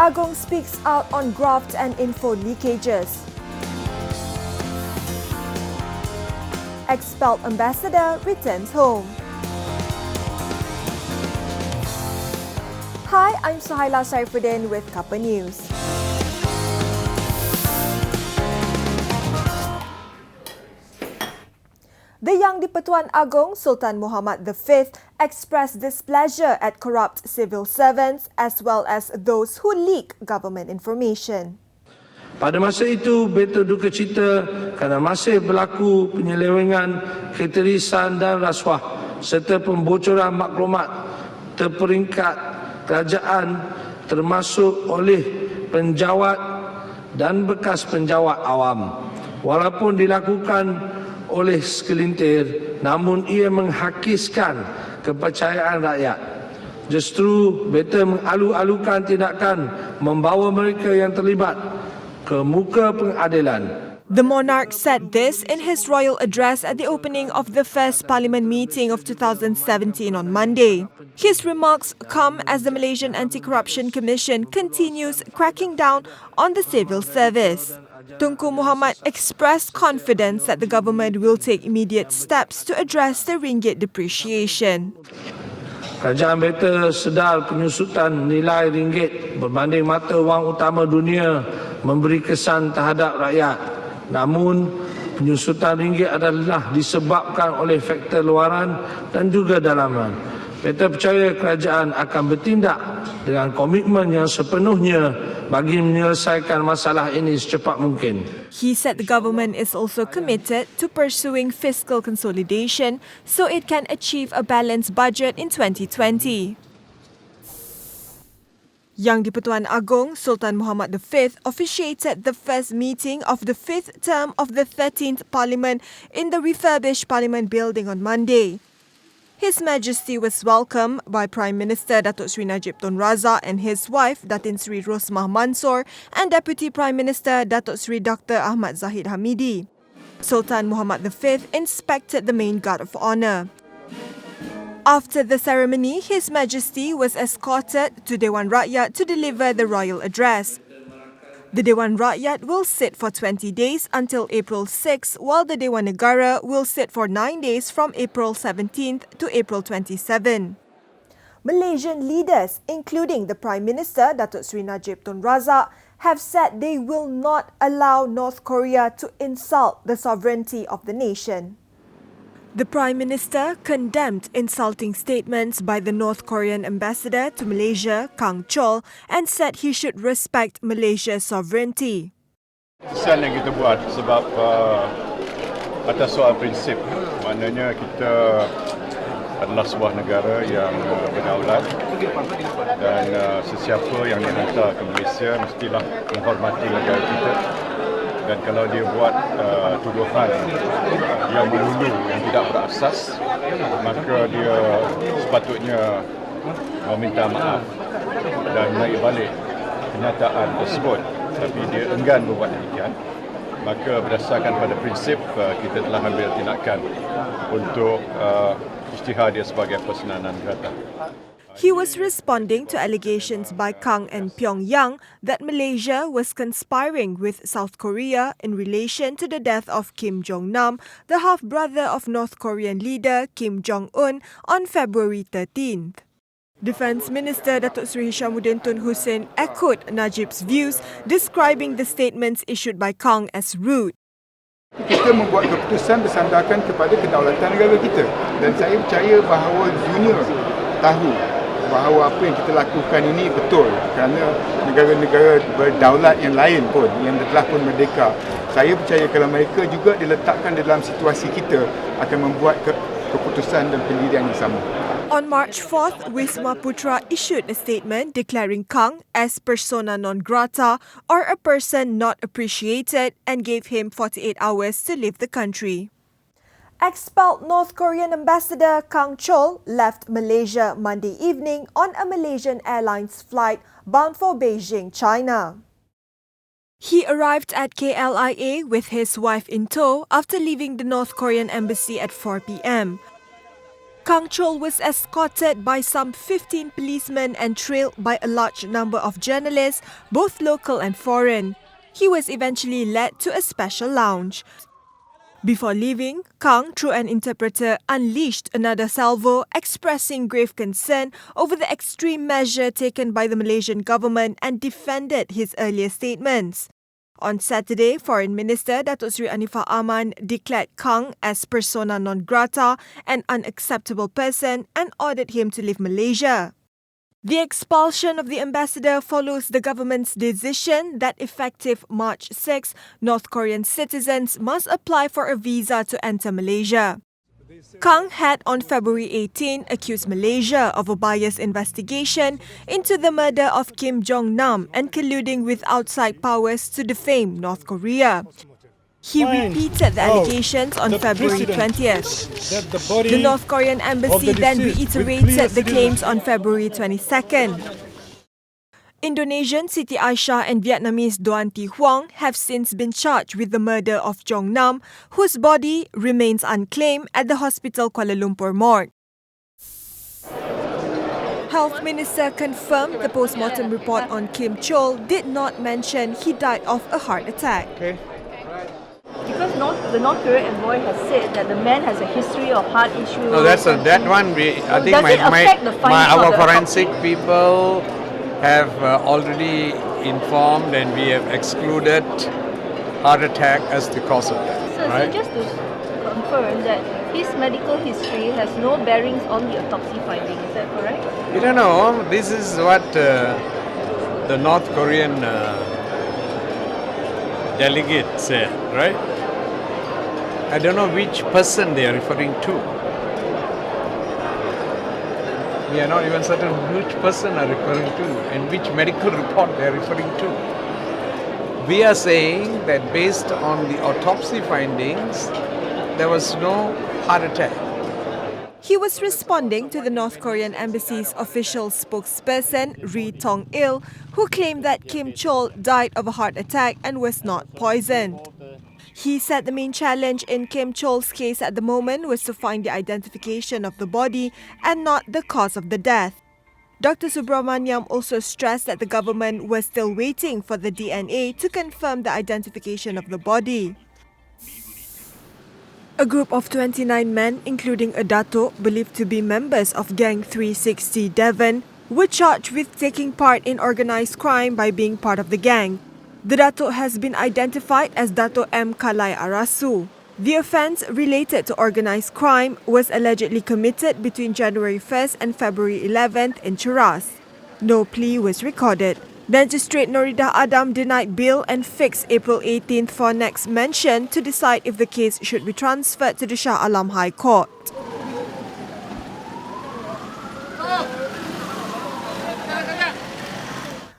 Agong speaks out on graft and info leakages. Expelled ambassador returns home. Hi, I'm Suhaila Saifuddin with Cuppa News. The young di-Pertuan Agong Sultan Muhammad V expressed displeasure at corrupt civil servants as well as those who leak government information. Pada masa itu, beta duka cita kerana masih berlaku penyelewengan, ketirisan dan rasuah serta pembocoran maklumat terperingkat kerajaan termasuk oleh penjawat dan bekas penjawat awam. Walaupun dilakukan oleh segelintir, namun ia menghakiskan kepercayaan rakyat. Justru beta mengalu-alukan tindakan membawa mereka yang terlibat ke muka pengadilan. The monarch said this in his royal address at the opening of the first parliament meeting of 2017 on Monday. His remarks come as the Malaysian Anti-Corruption Commission continues cracking down on the civil service. Tunku Muhammad expressed confidence that the government will take immediate steps to address the ringgit depreciation. Kerajaan beta sedar penyusutan nilai ringgit berbanding mata wang utama dunia memberi kesan terhadap rakyat. Namun, penyusutan ringgit adalah disebabkan oleh faktor luaran dan juga dalaman. Beta percaya kerajaan akan bertindak dengan komitmen yang sepenuhnya bagi menyelesaikan masalah ini secepat mungkin. He said the government is also committed to pursuing fiscal consolidation so it can achieve a balanced budget in 2020. Yang di-Pertuan Agong Sultan Muhammad V officiated the first meeting of the fifth term of the 13th Parliament in the refurbished Parliament building on Monday. His Majesty was welcomed by Prime Minister Datuk Seri Najib Tun Razak and his wife Datin Seri Rosmah Mansor and Deputy Prime Minister Datuk Seri Dr. Ahmad Zahid Hamidi. Sultan Muhammad V inspected the main guard of honour. After the ceremony, His Majesty was escorted to Dewan Rakyat to deliver the royal address. The Dewan Rakyat will sit for 20 days until April 6, while the Dewan Negara will sit for 9 days from April 17th to April 27. Malaysian leaders, including the Prime Minister Datuk Seri Najib Tun Razak, have said they will not allow North Korea to insult the sovereignty of the nation. The Prime Minister condemned insulting statements by the North Korean ambassador to Malaysia, Kang Chol, and said he should respect Malaysia's sovereignty. Kesan yang kita buat sebab atas soal prinsip, maknanya kita adalah sebuah negara yang berdaulat dan sesiapa yang dihantar ke Malaysia mestilah menghormati negara kita. Dan kalau dia buat tuduhan yang melulu, yang tidak berasas, maka dia sepatutnya meminta maaf dan menaik balik kenyataan tersebut. Tapi dia enggan berbuat demikian. Maka berdasarkan pada prinsip, kita telah ambil tindakan untuk isytihar dia sebagai persenanan negara. He was responding to allegations by Kang and Pyongyang that Malaysia was conspiring with South Korea in relation to the death of Kim Jong-nam, the half-brother of North Korean leader Kim Jong-un, on February 13th. Defence Minister Datuk Seri Hishamuddin Tun Hussein echoed Najib's views, describing the statements issued by Kang as rude. Kita membuat keputusan bersandarkan kepada kedaulatan negara kita dan saya percaya bahawa dunia tahu bahawa apa yang kita lakukan ini betul kerana negara-negara berdaulat yang lain pun yang telah pun merdeka. Saya percaya kalau mereka juga diletakkan dalam situasi kita akan membuat keputusan dan pendirian yang sama. On March 4th, Wisma Putra issued a statement declaring Kang as persona non grata or a person not appreciated and gave him 48 hours to leave the country. Expelled North Korean ambassador Kang Chol left Malaysia Monday evening on a Malaysian Airlines flight bound for Beijing, China. He arrived at KLIA with his wife in tow after leaving the North Korean embassy at 4 p.m. Kang Chol was escorted by some 15 policemen and trailed by a large number of journalists, both local and foreign. He was eventually led to a special lounge. Before leaving, Kang, through an interpreter, unleashed another salvo, expressing grave concern over the extreme measure taken by the Malaysian government and defended his earlier statements. On Saturday, Foreign Minister Datuk Seri Anifah Aman declared Kang as persona non grata, an unacceptable person, and ordered him to leave Malaysia. The expulsion of the ambassador follows the government's decision that effective March 6, North Korean citizens must apply for a visa to enter Malaysia. Kang had on February 18 accused Malaysia of a biased investigation into the murder of Kim Jong-nam and colluding with outside powers to defame North Korea. He repeated the allegations on February 20th. The North Korean embassy then reiterated the claims on February 22nd. Indonesian Siti Aisyah and Vietnamese Doan Thi Huong have since been charged with the murder of Jong Nam, whose body remains unclaimed at the hospital Kuala Lumpur morgue. Health Minister confirmed the post-mortem report on Kim Chol did not mention he died of a heart attack. Because the North Korean envoy has said that the man has a history of heart issues. No, that one. I think our forensic people have already informed, and we have excluded heart attack as the cause of death. So, right? So just to confirm that his medical history has no bearings on the autopsy finding. Is that correct? We don't know. This is what the North Korean delegate said, right? I don't know which person they are referring to. We are not even certain which person are referring to and which medical report they are referring to. We are saying that based on the autopsy findings, there was no heart attack. He was responding to the North Korean embassy's official spokesperson, Ri Tong-il, who claimed that Kim Chol died of a heart attack and was not poisoned. He said the main challenge in Kim Chol's case at the moment was to find the identification of the body and not the cause of the death. Dr. Subramaniam also stressed that the government was still waiting for the DNA to confirm the identification of the body. A group of 29 men, including a datuk believed to be members of Gang 360 Devon, were charged with taking part in organised crime by being part of the gang. The datuk has been identified as Datuk M. Kalai Arasu. The offence related to organised crime was allegedly committed between January 1st and February 11th in Cheras. No plea was recorded. Magistrate Noridah Adam denied bail and fixed April 18th for next mention to decide if the case should be transferred to the Shah Alam High Court.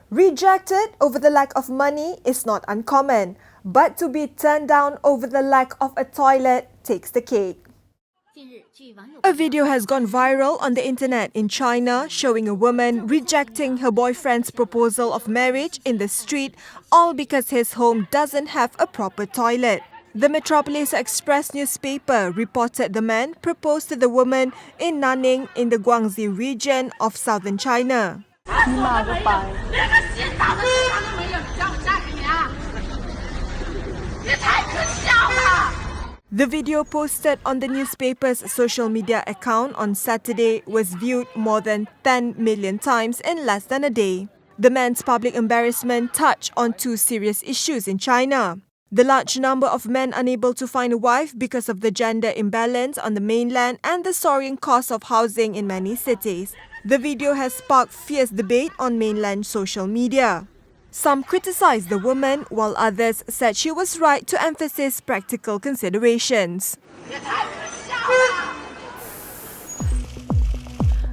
Rejected over the lack of money is not uncommon, but to be turned down over the lack of a toilet takes the cake. A video has gone viral on the internet in China showing a woman rejecting her boyfriend's proposal of marriage in the street, all because his home doesn't have a proper toilet. The Metropolis Express newspaper reported the man proposed to the woman in Nanning in the Guangxi region of southern China. The video posted on the newspaper's social media account on Saturday was viewed more than 10 million times in less than a day. The man's public embarrassment touched on two serious issues in China: the large number of men unable to find a wife because of the gender imbalance on the mainland and the soaring cost of housing in many cities. The video has sparked fierce debate on mainland social media. Some criticized the woman, while others said she was right to emphasize practical considerations.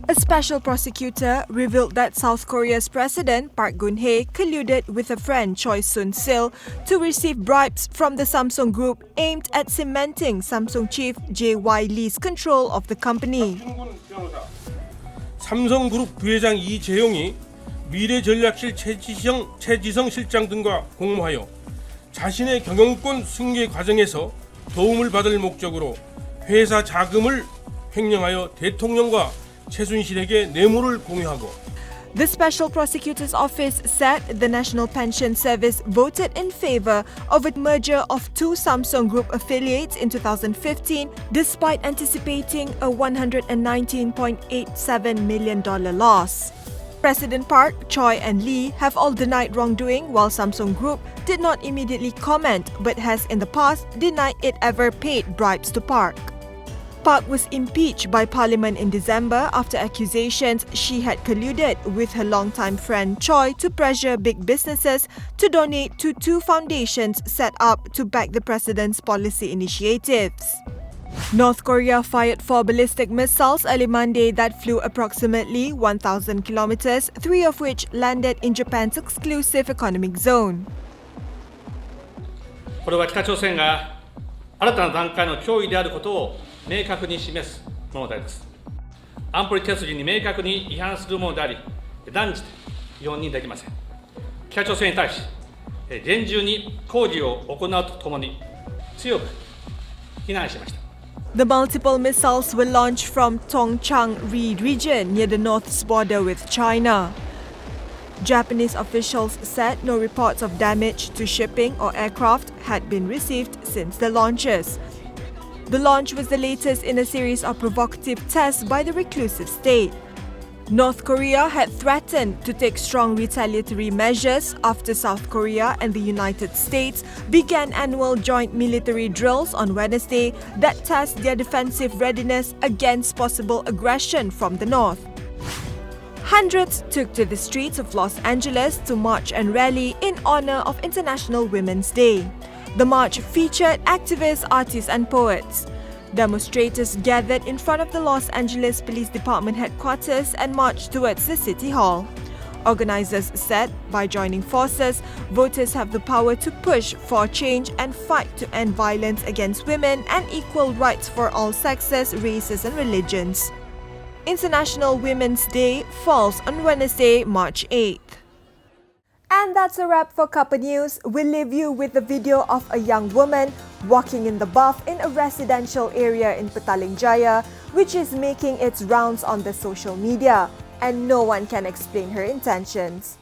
A special prosecutor revealed that South Korea's President Park Geun-hye colluded with a friend Choi Soon-sil to receive bribes from the Samsung Group aimed at cementing Samsung chief J.Y. Lee's control of the company. 삼성그룹 부회장 이재용이 미래전략실 최지성 실장 등과 공모하여 자신의 경영권 승계 과정에서 도움을 받을 목적으로 회사 자금을 횡령하여 대통령과 최순실에게 뇌물을 공유하고 The Special Prosecutor's Office said the National Pension Service voted in favor of a merger of two Samsung Group affiliates in 2015 despite anticipating a $119.87 million loss. President Park, Choi and Lee have all denied wrongdoing while Samsung Group did not immediately comment but has in the past denied it ever paid bribes to Park. Park was impeached by Parliament in December after accusations she had colluded with her longtime friend Choi to pressure big businesses to donate to two foundations set up to back the president's policy initiatives. North Korea fired 4 ballistic missiles early Monday that flew approximately 1,000 kilometers, 3 of which landed in Japan's exclusive economic zone. これは北朝鮮が新たな段階の脅威であることを明確に示すものであります。安保理手筋に明確に違反するものであり、断じて容認できません。北朝鮮に対し、厳重に抗議を行うとともに、強く非難しました。The multiple missiles were launched from Tongchang-ri region near the north's border with China. Japanese officials said no reports of damage to shipping or aircraft had been received since the launches. The launch was the latest in a series of provocative tests by the reclusive state. North Korea had threatened to take strong retaliatory measures after South Korea and the United States began annual joint military drills on Wednesday that test their defensive readiness against possible aggression from the north. Hundreds took to the streets of Los Angeles to march and rally in honor of International Women's Day. The march featured activists, artists and poets. Demonstrators gathered in front of the Los Angeles Police Department headquarters and marched towards the City Hall. Organizers said by joining forces, voters have the power to push for change and fight to end violence against women and equal rights for all sexes, races and religions. International Women's Day falls on Wednesday, March 8th. And that's a wrap for Cuppa News. We'll leave you with a video of a young woman walking in the buff in a residential area in Petaling Jaya, which is making its rounds on the social media, and no one can explain her intentions.